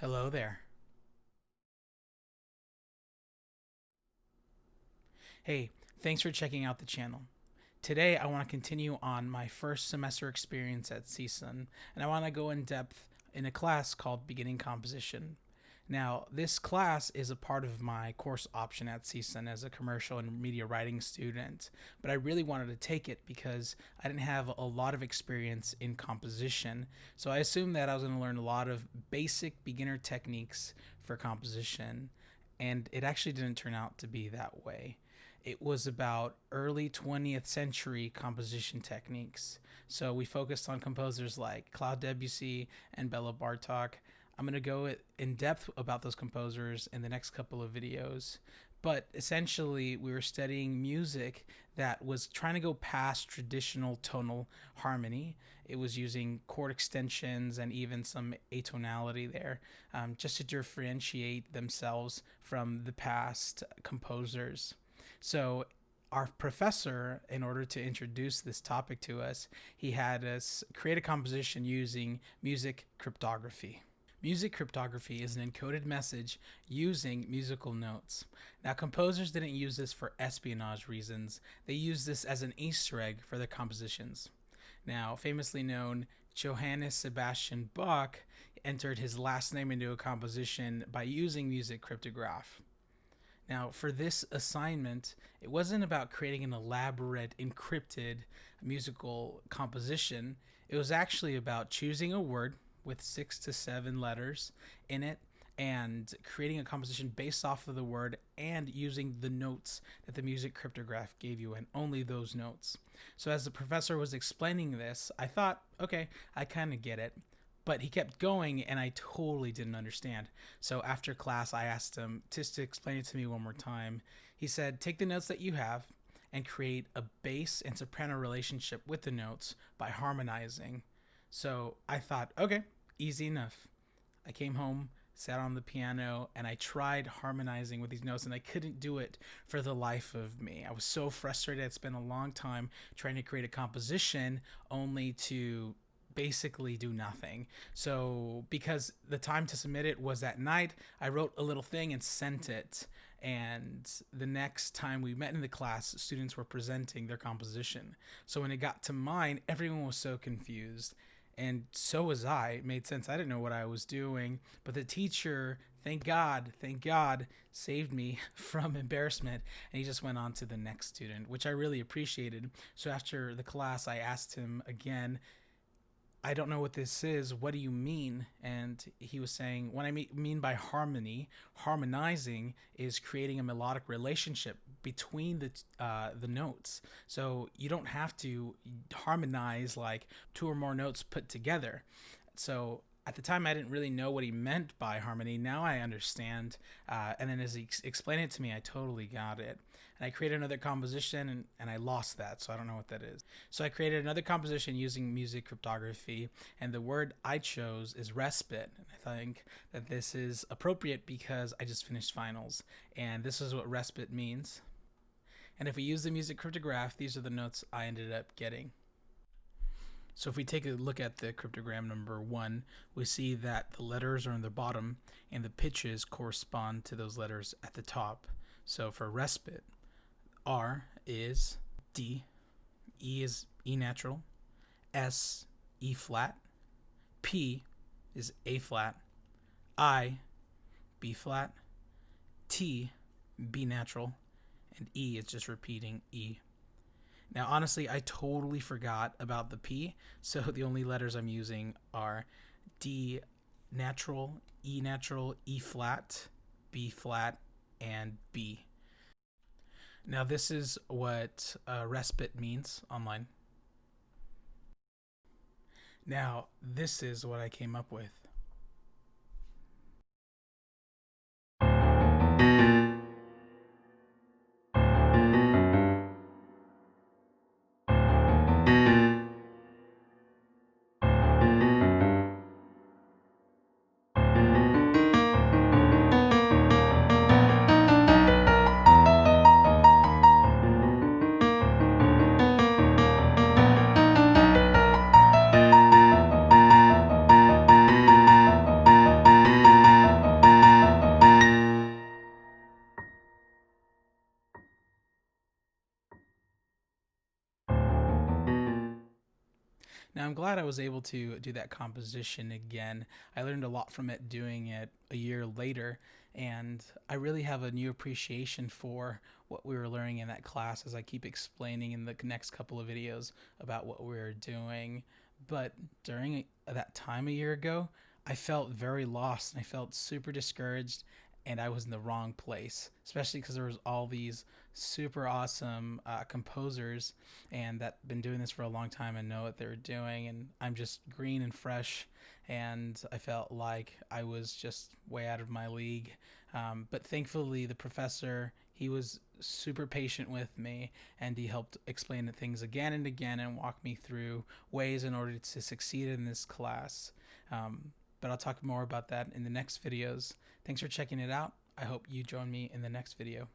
Hello there. Hey, thanks for checking out the channel. Today, I want to continue on my first semester experience at CSUN, and I want to go in depth in a class called Beginning Composition. Now, this class is a part of my course option at CSUN as a commercial and media writing student, but I really wanted to take it because I didn't have a lot of experience in composition, so I assumed that I was going to learn a lot of basic beginner techniques for composition, and it actually didn't turn out to be that way. It was about early 20th century composition techniques. So we focused on composers like Claude Debussy and Bela Bartok. I'm going to go in depth about those composers in the next couple of videos. But essentially, we were studying music that was trying to go past traditional tonal harmony. It was using chord extensions and even some atonality there, just to differentiate themselves from the past composers. So our professor, in order to introduce this topic to us, he had us create a composition using music cryptography. Music cryptography is an encoded message using musical notes. Now, composers didn't use this for espionage reasons. They used this as an Easter egg for their compositions. Now, famously known, Johannes Sebastian Bach entered his last name into a composition by using music cryptography. Now, for this assignment, it wasn't about creating an elaborate, encrypted musical composition. It was actually about choosing a word with 6 to 7 letters in it and creating a composition based off of the word and using the notes that the music cryptograph gave you, and only those notes. So as the professor was explaining this, I thought, okay, I kind of get it. But he kept going, and I totally didn't understand. So after class, I asked him just to explain it to me one more time. He said, take the notes that you have and create a bass and soprano relationship with the notes by harmonizing. So I thought, okay, easy enough. I came home, sat on the piano, and I tried harmonizing with these notes, and I couldn't do it for the life of me. I was so frustrated. I'd spent a long time trying to create a composition only to basically do nothing. So because the time to submit it was at night, I wrote a little thing and sent it. And the next time we met in the class, students were presenting their composition. So when it got to mine, everyone was so confused. And so was I. It made sense. I didn't know what I was doing. But the teacher, thank God, saved me from embarrassment. And he just went on to the next student, which I really appreciated. So after the class, I asked him again, I don't know what this is. What do you mean? And he was saying, what I mean by harmonizing is creating a melodic relationship between the notes. So you don't have to harmonize like 2 or more notes put together. So at the time, I didn't really know what he meant by harmony. Now I understand. And then as he explained it to me, I totally got it. And I created another composition, and I lost that, so I don't know what that is. So I created another composition using music cryptography, and the word I chose is respite. And I think that this is appropriate because I just finished finals, and this is what respite means. And if we use the music cryptograph, these are the notes I ended up getting. So if we take a look at the cryptogram number 1, we see that the letters are on the bottom and the pitches correspond to those letters at the top. So for respite, R is D, E is E natural, S, E flat, P is A flat, I, B flat, T, B natural, and E is just repeating E. Now, honestly, I totally forgot about the P, so the only letters I'm using are D natural, E flat, B flat, and B. Now, this is what respite means online. Now, this is what I came up with. Now, I'm glad I was able to do that composition again. I learned a lot from it doing it a year later, and I really have a new appreciation for what we were learning in that class as I keep explaining in the next couple of videos about what we were doing. But during that time a year ago, I felt very lost and I felt super discouraged, and I was in the wrong place, especially because there was all these super awesome composers and that been doing this for a long time and know what they were doing, and I'm just green and fresh, and I felt like I was just way out of my league. But thankfully the professor, he was super patient with me, and he helped explain the things again and again and walk me through ways in order to succeed in this class. But I'll talk more about that in the next videos. Thanks for checking it out. I hope you join me in the next video.